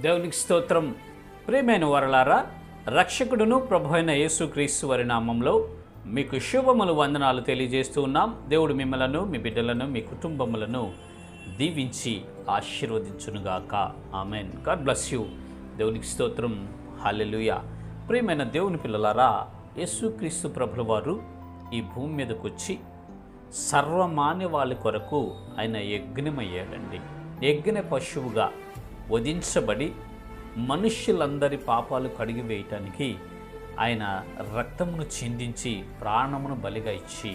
దేవునికి స్తోత్రం. ప్రియమైన వారలారా, రక్షకుడును ప్రభు అయిన యేసుక్రీస్తు వారి నామంలో మీకు శుభములు వందనాలు తెలియజేస్తూ ఉన్నాం. దేవుడు మిమ్మలను, మీ బిడ్డలను, మీ కుటుంబములను దీవించి ఆశీర్వదించునుగాక. ఆమెన్. God bless you. దేవునికి స్తోత్రం. హల్లెలూయా. ప్రియమైన దేవుని పిల్లలారా, యేసుక్రీస్తు ప్రభుల వారు ఈ భూమి మీదకు వచ్చి సర్వమానవాళి కొరకు ఆయన యజ్ఞమయ్యాడండి. యజ్ఞ పశువుగా వధించబడి మనుష్యులందరి పాపాలు కడిగి వేయటానికి ఆయన రక్తమును చిందించి ప్రాణమును బలిగా ఇచ్చి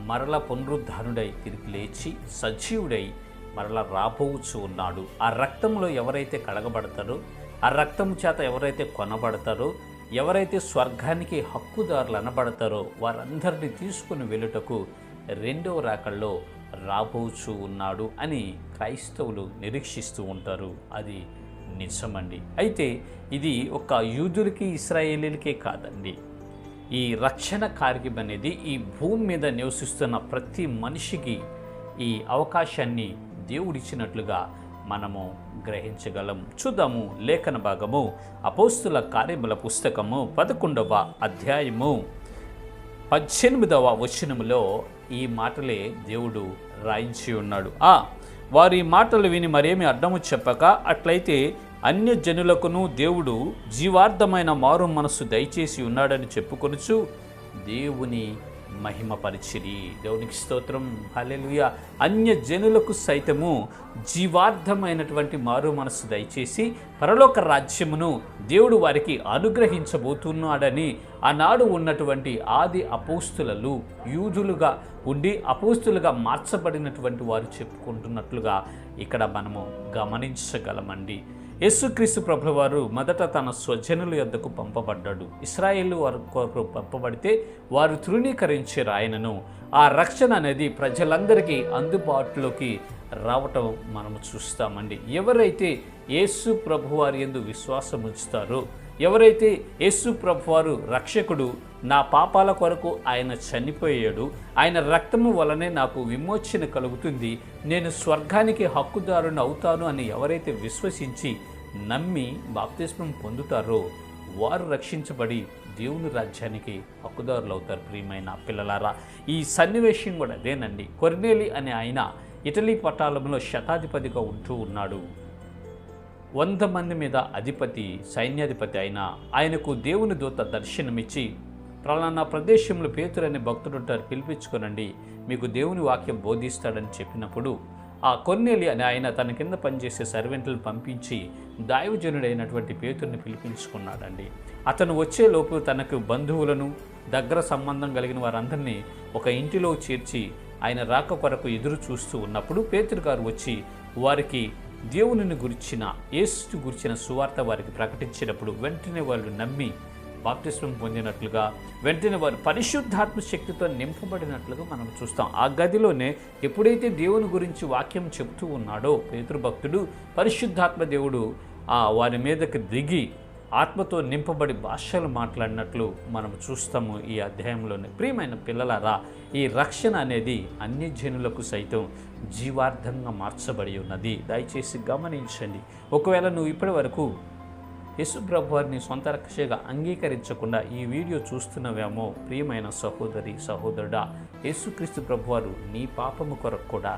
మరల పునరుద్ధానుడై తిరిగి లేచి సజీవుడై మరల రాబోవచ్చు ఉన్నాడు. ఆ రక్తంలో ఎవరైతే కడగబడతారో, ఆ రక్తము చేత ఎవరైతే కొనబడతారో, ఎవరైతే స్వర్గానికి హక్కుదారులు అనబడతారో వారందరినీ తీసుకుని వెళ్ళుటకు రెండవ రాకల్లో రాబోచు ఉన్నాడు అని క్రైస్తవులు నిరీక్షిస్తూ ఉంటారు. అది నిజమండి. అయితే ఇది ఒక యూదులకి, ఇశ్రాయేలీలకే కాదండి. ఈ రక్షణ కార్యం అనేది ఈ భూమి మీద నివసిస్తున్న ప్రతి మనిషికి ఈ అవకాశాన్ని దేవుడిచ్చినట్లుగా మనము గ్రహించగలం. చూద్దాము లేఖన భాగము అపోస్తుల కార్యముల పుస్తకము 11వ అధ్యాయము 18వ వచనములో ఈ మాటలే దేవుడు రాయించి ఉన్నాడు. వారి మాటలు విని మరేమి అడ్డము చెప్పక, అట్లయితే అన్యజనులకును దేవుడు జీవార్థమైన మారు మనస్సు దయచేసి ఉన్నాడని చెప్పుకొనుచు దేవుని మహిమపరిచిరి. దేవునికి స్తోత్రం. హల్లెలూయా. అన్యజనులకు సైతము జీవార్థమైనటువంటి మారు మనస్సు దయచేసి పరలోక రాజ్యమును దేవుడు వారికి అనుగ్రహించబోతున్నాడని ఆనాడు ఉన్నటువంటి ఆది అపోస్తులు యూదులుగా ఉండి అపోస్తులుగా మార్చబడినటువంటి వారు చెప్పుకుంటున్నట్లుగా ఇక్కడ మనము గమనించగలమండి. యేసుక్రీస్తు ప్రభుల వారు మొదట తన స్వజనుల యొద్దకు పంపబడ్డాడు. ఇశ్రాయేలు వారి కొరకు పంపబడితే వారు తృణీకరించారు ఆయనను. ఆ రక్షణ అనేది ప్రజలందరికీ అందుబాటులోకి రావటం మనము చూస్తామండి. ఎవరైతే యేసు ప్రభువారి యందు విశ్వాసం ఉంచుతారో, ఎవరైతే యేసు ప్రభువారు రక్షకుడు, నా పాపాల కొరకు ఆయన చనిపోయాడు, ఆయన రక్తము వలనే నాకు విమోచన కలుగుతుంది, నేను స్వర్గానికి హక్కుదారుని అవుతాను అని ఎవరైతే విశ్వసించి నమ్మి బాప్తిస్మం పొందుతారో వారు రక్షించబడి దేవుని రాజ్యానికి హక్కుదారులు అవుతారు. ప్రియమైన పిల్లలారా, ఈ సన్నివేశం కూడా అదేనండి. కొర్నేలి అనే ఆయన ఇటలీ పటాలంలో శతాధిపతిగా ఉంటూ ఉన్నాడు. 100 మంది మీద అధిపతి, సైన్యాధిపతి అయిన ఆయనకు దేవుని దూత దర్శనమిచ్చి, పలానా ప్రదేశంలో పేతురు అనే భక్తుడు ఉంటారు, పిలిపించుకోనండి, మీకు దేవుని వాక్యం బోధిస్తాడని చెప్పినప్పుడు ఆ కొర్నేలి అనే ఆయన తన కింద పనిచేసే సర్వెంట్లను పంపించి దైవజనుడైనటువంటి పేతురుని పిలిపించుకున్నాడండి. అతను వచ్చేలోపు తనకు బంధువులను, దగ్గర సంబంధం కలిగిన వారందరినీ ఒక ఇంటిలో చేర్చి ఆయన రాక కొరకు ఎదురు చూస్తూ ఉన్నప్పుడు పేతురు గారు వచ్చి వారికి దేవునిని గురించిన, యేసు గురించిన సువార్త వారికి ప్రకటించినప్పుడు వెంటనే వాళ్ళు నమ్మి బాప్తిస్మం పొందినట్లుగా, వెంటనే వారు పరిశుద్ధాత్మ శక్తితో నింపబడినట్లుగా మనం చూస్తాం. ఆ గదిలోనే ఎప్పుడైతే దేవుని గురించి వాక్యం చెప్తూ ఉన్నాడో పేతురు భక్తుడు, పరిశుద్ధాత్మ దేవుడు వారి మీదకి దిగి ఆత్మతో నింపబడి భాషలు మాట్లాడినట్లు మనం చూస్తాము ఈ అధ్యాయంలోనే. ప్రియమైన పిల్లలారా, ఈ రక్షణ అనేది అన్ని జనులకు సైతం జీవార్థంగా మార్చబడి ఉన్నది. దయచేసి గమనించండి. ఒకవేళ నువ్వు ఇప్పటి వరకు యేసు ప్రభు వారిని సొంత రక్షగా అంగీకరించకుండా ఈ వీడియో చూస్తున్నవేమో, ప్రియమైన సహోదరి సహోదరుడా, యేసుక్రీస్తు ప్రభువారు నీ పాపము కొరకు కూడా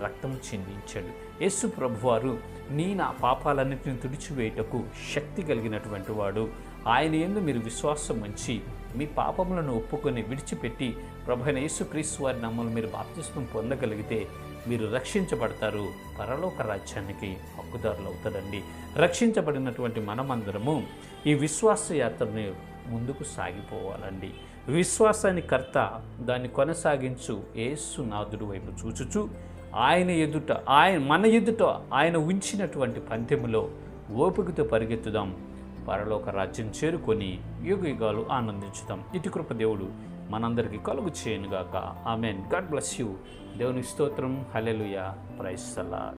రక్తం చిందించాడు. యేసు ప్రభువారు నా పాపాలన్నింటిని తుడిచివేయటకు శక్తి కలిగినటువంటి వాడు. ఆయన యందు మీరు విశ్వాసం ఉంచి మీ పాపములను ఒప్పుకొని విడిచిపెట్టి ప్రభువైన యేసుక్రీస్తు వారి నామములో మీరు బాప్తిస్మం పొందగలిగితే మీరు రక్షించబడతారు, పరలోక రాజ్యానికి హక్కుదారులు అవుతారండి. రక్షించబడినటువంటి మనమందరము ఈ విశ్వాస యాత్రని ముందుకు సాగిపోవాలండి. విశ్వాసాన్ని కర్త, దాన్ని కొనసాగించు యేసునాథుడు వైపు చూచుచు మన ఎదుట ఆయన ఉంచినటువంటి పందెములో ఓపికతో పరిగెత్తుదాం, పరలోక రాజ్యం చేరుకొని యుగయుగాలు ఆనందించుదాం. ఇటు కృప దేవుడు మనందరికీ కలుగు చేయనుగాక. ఆమెన్. God bless you. దేవుని స్తోత్రం. హల్లెలూయా. Praise the lord.